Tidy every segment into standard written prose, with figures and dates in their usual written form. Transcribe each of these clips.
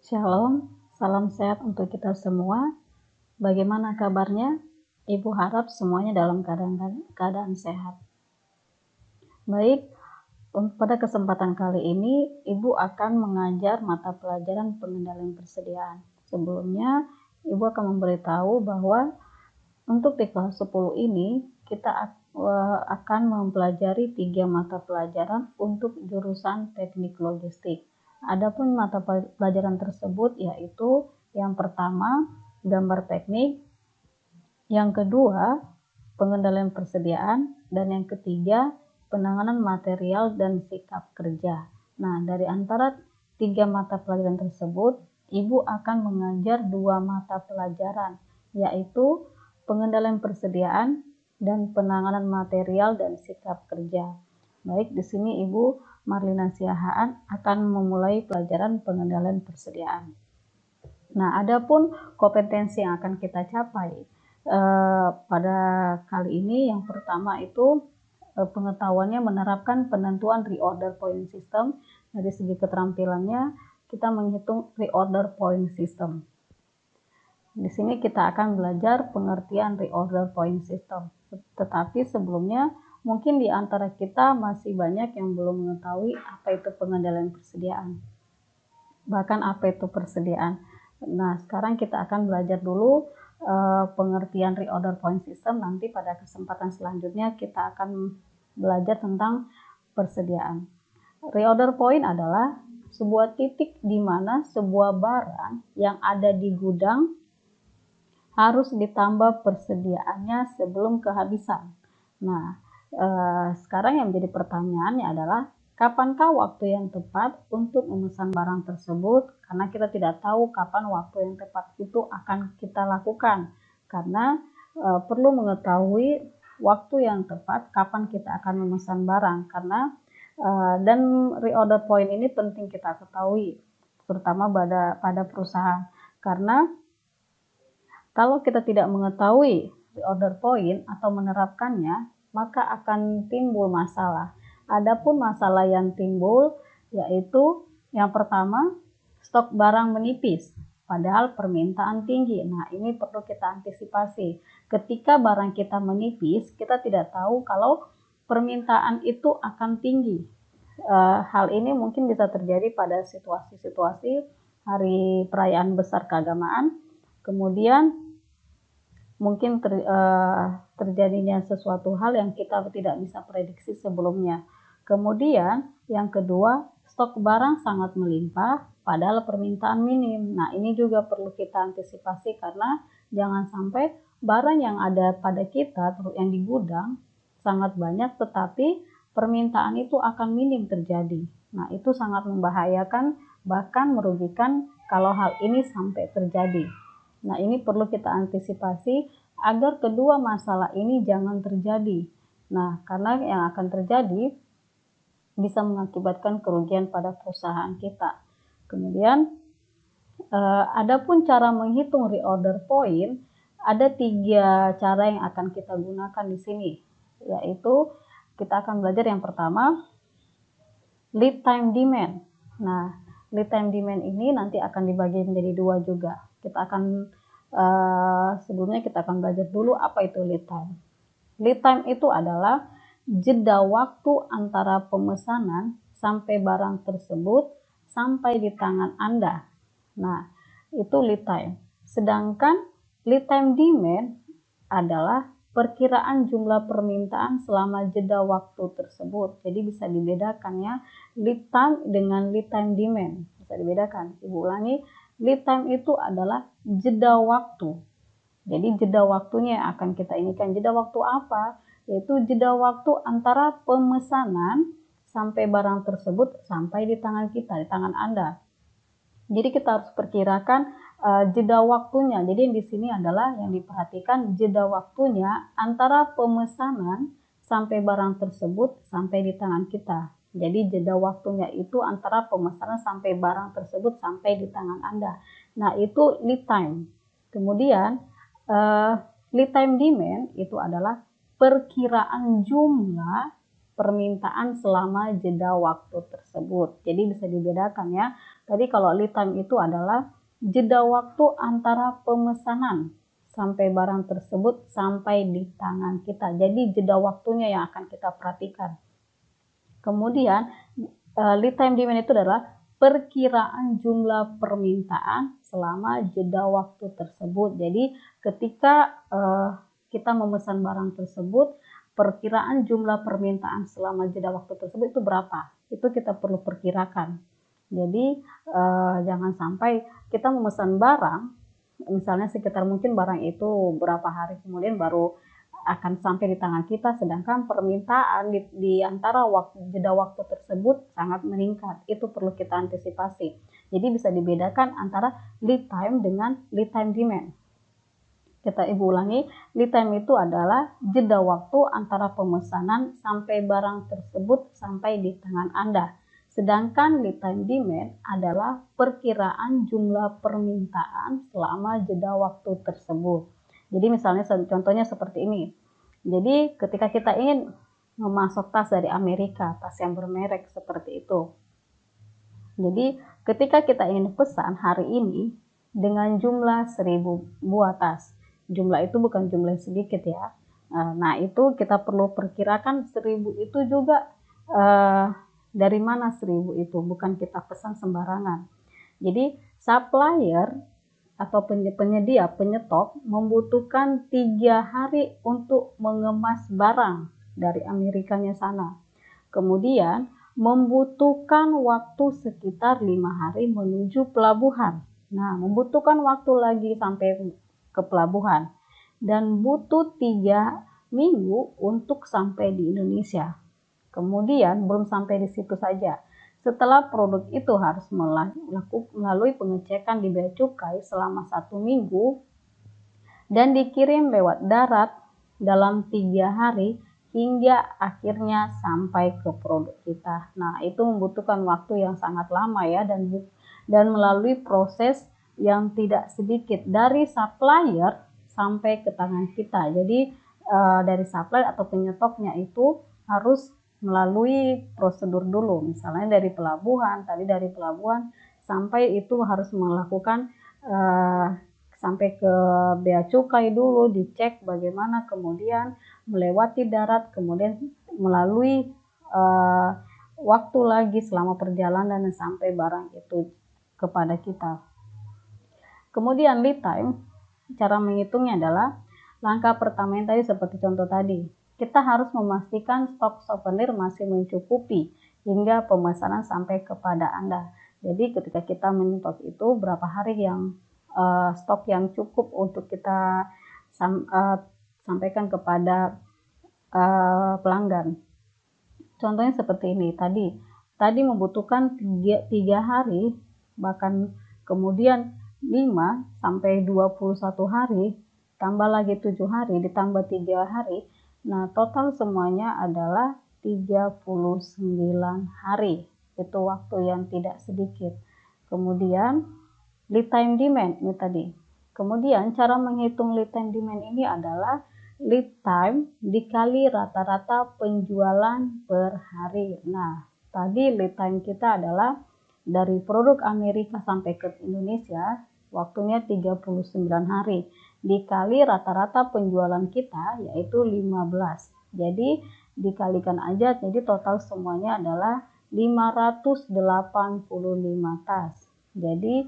Shalom, salam sehat untuk kita semua. Bagaimana kabarnya? Ibu harap semuanya dalam keadaan sehat. Baik, pada kesempatan kali ini Ibu akan mengajar mata pelajaran pengendalian persediaan. Sebelumnya, Ibu akan memberitahu bahwa untuk di kelas 10 ini kita akan mempelajari 3 mata pelajaran untuk jurusan teknik logistik. Adapun mata pelajaran tersebut yaitu yang pertama gambar teknik, yang kedua pengendalian persediaan, dan yang ketiga penanganan material dan sikap kerja. Nah, dari antara 3 mata pelajaran tersebut, Ibu akan mengajar 2 mata pelajaran, yaitu pengendalian persediaan dan penanganan material dan sikap kerja. Baik, di sini Ibu Marlina Siahaan akan memulai pelajaran pengendalian persediaan. Nah, adapun kompetensi yang akan kita capai pada kali ini, yang pertama itu pengetahuannya menerapkan penentuan reorder point system. Dari segi keterampilannya, kita menghitung reorder point system. Di sini kita akan belajar pengertian reorder point system. Tetapi sebelumnya, mungkin di antara kita masih banyak yang belum mengetahui apa itu pengendalian persediaan. Bahkan apa itu persediaan. Nah, sekarang kita akan belajar dulu pengertian reorder point system. Nanti pada kesempatan selanjutnya kita akan belajar tentang persediaan. Reorder point adalah sebuah titik di mana sebuah barang yang ada di gudang harus ditambah persediaannya sebelum kehabisan. Nah, sekarang yang menjadi pertanyaannya adalah kapankah waktu yang tepat untuk memesan barang tersebut? Karena kita tidak tahu kapan waktu yang tepat itu akan kita lakukan. Karena perlu mengetahui waktu yang tepat kapan kita akan memesan barang. Karena dan reorder point ini penting kita ketahui, terutama pada perusahaan. Karena kalau kita tidak mengetahui reorder point atau menerapkannya, maka akan timbul masalah. Adapun masalah yang timbul yaitu yang pertama, stok barang menipis padahal permintaan tinggi. Nah, ini perlu kita antisipasi. Ketika barang kita menipis, kita tidak tahu kalau permintaan itu akan tinggi. Hal ini mungkin bisa terjadi pada situasi-situasi hari perayaan besar keagamaan, kemudian mungkin terjadinya sesuatu hal yang kita tidak bisa prediksi sebelumnya. Kemudian yang kedua, stok barang sangat melimpah padahal permintaan minim. Nah, ini juga perlu kita antisipasi karena jangan sampai barang yang ada pada kita yang di gudang sangat banyak tetapi permintaan itu akan minim terjadi. Nah, itu sangat membahayakan, bahkan merugikan kalau hal ini sampai terjadi. Nah, ini perlu kita antisipasi agar kedua masalah ini jangan terjadi. Nah, karena yang akan terjadi bisa mengakibatkan kerugian pada perusahaan kita. Kemudian, adapun cara menghitung reorder point, ada 3 cara yang akan kita gunakan di sini, yaitu kita akan belajar yang pertama, lead time demand. Nah, lead time demand ini nanti akan dibagi menjadi 2 juga. Kita akan sebelumnya kita akan belajar dulu apa itu lead time. Lead time itu adalah jeda waktu antara pemesanan sampai barang tersebut sampai di tangan Anda. Nah, itu lead time. Sedangkan lead time demand adalah perkiraan jumlah permintaan selama jeda waktu tersebut. Jadi bisa dibedakan ya, lead time dengan lead time demand. Bisa dibedakan. Ibu ulangi, lead time itu adalah jeda waktu. Jadi jeda waktunya yang akan kita inikan. Jeda waktu apa? Yaitu jeda waktu antara pemesanan sampai barang tersebut sampai di tangan kita, di tangan Anda. Jadi kita harus perkirakan jeda waktunya. Jadi di sini adalah yang diperhatikan jeda waktunya antara pemesanan sampai barang tersebut sampai di tangan kita. Jadi jeda waktunya itu antara pemesanan sampai barang tersebut sampai di tangan Anda. Nah, itu lead time. Kemudian lead time demand itu adalah perkiraan jumlah permintaan selama jeda waktu tersebut. Jadi bisa dibedakan ya. Tadi kalau lead time itu adalah jeda waktu antara pemesanan sampai barang tersebut sampai di tangan kita. Jadi jeda waktunya yang akan kita perhatikan. Kemudian lead time demand itu adalah perkiraan jumlah permintaan selama jeda waktu tersebut. Jadi ketika kita memesan barang tersebut, perkiraan jumlah permintaan selama jeda waktu tersebut itu berapa? Itu kita perlu perkirakan. Jadi jangan sampai kita memesan barang, misalnya sekitar mungkin barang itu berapa hari kemudian baru akan sampai di tangan kita, sedangkan permintaan di antara jeda waktu tersebut sangat meningkat. Itu perlu kita antisipasi. Jadi bisa dibedakan antara lead time dengan lead time demand. Kita ulangi, lead time itu adalah jeda waktu antara pemesanan sampai barang tersebut sampai di tangan Anda. Sedangkan lead time demand adalah perkiraan jumlah permintaan selama jeda waktu tersebut. Jadi misalnya contohnya seperti ini. Jadi ketika kita ingin memasok tas dari Amerika, tas yang bermerek seperti itu. Jadi ketika kita ingin pesan hari ini dengan jumlah 1000 buah tas. Jumlah itu bukan jumlah sedikit ya. Nah itu kita perlu perkirakan 1000 itu juga dari mana 1000 itu, bukan kita pesan sembarangan. Jadi supplier atau penyedia, penyetok membutuhkan 3 hari untuk mengemas barang dari Amerikanya sana. Kemudian membutuhkan waktu sekitar 5 hari menuju pelabuhan. Nah, membutuhkan waktu lagi sampai ke pelabuhan. Dan butuh 3 minggu untuk sampai di Indonesia. Kemudian belum sampai di situ saja. Setelah produk itu harus melalui pengecekan di bea cukai selama 1 minggu dan dikirim lewat darat dalam 3 hari hingga akhirnya sampai ke produk kita. Nah, itu membutuhkan waktu yang sangat lama ya, dan melalui proses yang tidak sedikit dari supplier sampai ke tangan kita. Jadi dari supplier atau penyetoknya itu harus melalui prosedur dulu, misalnya dari pelabuhan, sampai itu harus melakukan sampai ke bea cukai dulu, dicek bagaimana, kemudian melewati darat, kemudian melalui waktu lagi selama perjalanan sampai barang itu kepada kita. Kemudian lead time, cara menghitungnya adalah langkah pertama yang tadi seperti contoh tadi. Kita harus memastikan stok souvenir masih mencukupi hingga pemesanan sampai kepada Anda. Jadi ketika kita menyetok itu berapa hari yang stok yang cukup untuk kita sampaikan kepada pelanggan. Contohnya seperti ini tadi membutuhkan 3 hari, bahkan kemudian 5 sampai 21 hari, tambah lagi 7 hari, ditambah 3 hari. Nah, total semuanya adalah 39 hari. Itu waktu yang tidak sedikit. Kemudian lead time demand ini tadi. Kemudian cara menghitung lead time demand ini adalah lead time dikali rata-rata penjualan per hari. Nah, tadi lead time kita adalah dari produk Amerika sampai ke Indonesia, waktunya 39 hari. Dikali rata-rata penjualan kita yaitu 15. Jadi dikalikan aja, jadi total semuanya adalah 585 tas. Jadi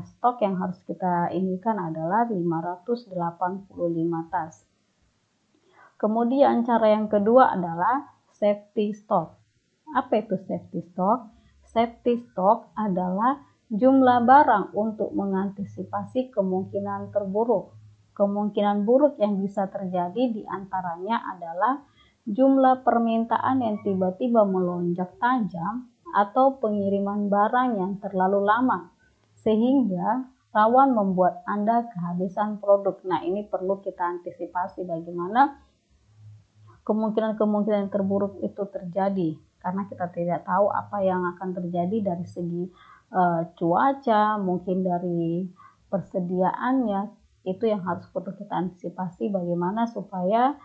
stok yang harus kita inikan adalah 585 tas. Kemudian cara yang kedua adalah safety stock. Apa itu safety stock? Safety stock adalah jumlah barang untuk mengantisipasi kemungkinan terburuk. Kemungkinan buruk yang bisa terjadi diantaranya adalah jumlah permintaan yang tiba-tiba melonjak tajam atau pengiriman barang yang terlalu lama, sehingga rawan membuat Anda kehabisan produk. Nah, ini perlu kita antisipasi bagaimana kemungkinan-kemungkinan terburuk itu terjadi, karena kita tidak tahu apa yang akan terjadi dari segi cuaca, mungkin dari persediaannya. Itu yang harus perlu kita antisipasi bagaimana supaya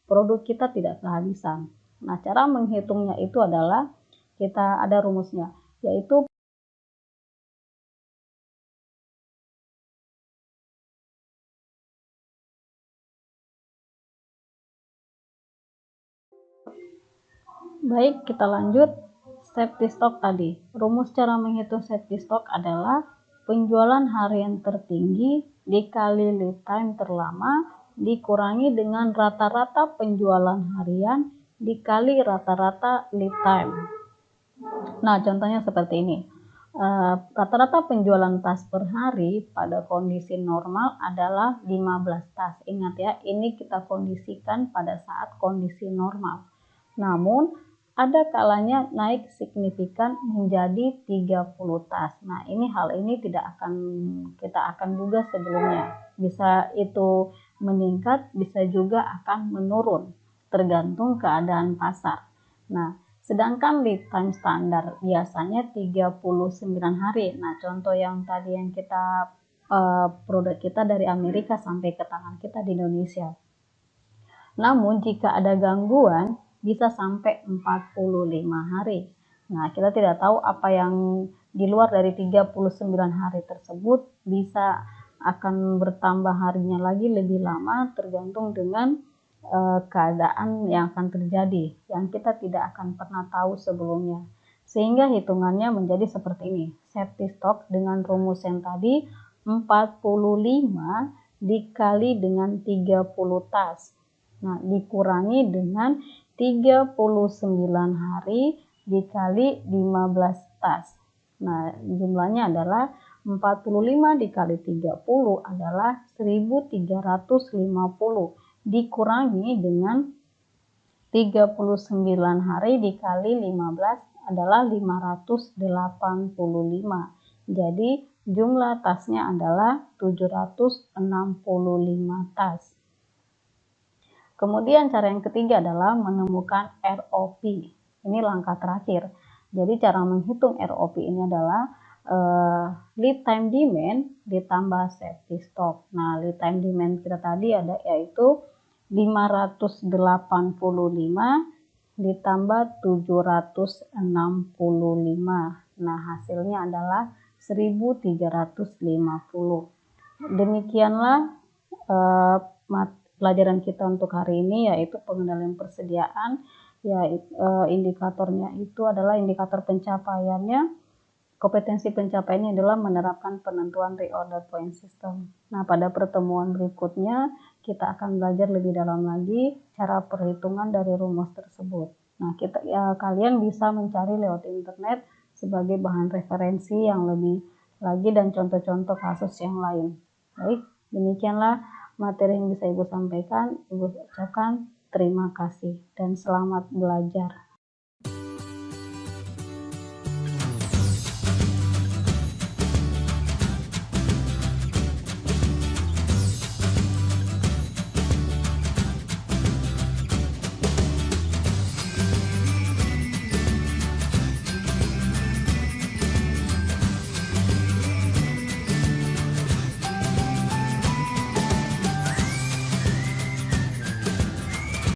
produk kita tidak kehabisan. Nah, cara menghitungnya itu adalah kita ada rumusnya, yaitu baik, kita lanjut. Safety stock tadi. Rumus cara menghitung safety stock adalah penjualan harian tertinggi dikali lead time terlama dikurangi dengan rata-rata penjualan harian dikali rata-rata lead time. Nah, contohnya seperti ini. Rata-rata penjualan tas per hari pada kondisi normal adalah 15 tas. Ingat ya, ini kita kondisikan pada saat kondisi normal. Namun, ada kalanya naik signifikan menjadi 30 tas. Nah, hal ini tidak akan kita akan duga sebelumnya. Bisa itu meningkat, bisa juga akan menurun, tergantung keadaan pasar. Nah, sedangkan lead time standar biasanya 39 hari. Nah, contoh yang tadi yang kita produk kita dari Amerika sampai ke tangan kita di Indonesia. Namun jika ada gangguan bisa sampai 45 hari. Nah, kita tidak tahu apa yang di luar dari 39 hari tersebut bisa akan bertambah harinya lagi lebih lama tergantung dengan keadaan yang akan terjadi yang kita tidak akan pernah tahu sebelumnya. Sehingga hitungannya menjadi seperti ini. Safety stock dengan rumus yang tadi 45 dikali dengan 30 tas. Nah, dikurangi dengan 39 hari dikali 15 tas. Nah, jumlahnya adalah 45 dikali 30 adalah 1350 dikurangi dengan 39 hari dikali 15 adalah 585. Jadi jumlah tasnya adalah 765 tas. Kemudian cara yang ketiga adalah menemukan ROP. Ini langkah terakhir. Jadi cara menghitung ROP ini adalah lead time demand ditambah safety stock. Nah, lead time demand kita tadi ada yaitu 585 ditambah 765. Nah, hasilnya adalah 1350. Demikianlah pelajaran kita untuk hari ini, yaitu pengendalian persediaan. Ya, indikatornya itu adalah indikator pencapaiannya. Kompetensi pencapaiannya adalah menerapkan penentuan reorder point system. Nah, pada pertemuan berikutnya kita akan belajar lebih dalam lagi cara perhitungan dari rumus tersebut. Nah, kalian bisa mencari lewat internet sebagai bahan referensi yang lebih lagi dan contoh-contoh kasus yang lain. Baik, demikianlah materi yang bisa Ibu sampaikan. Ibu ucapkan terima kasih dan selamat belajar.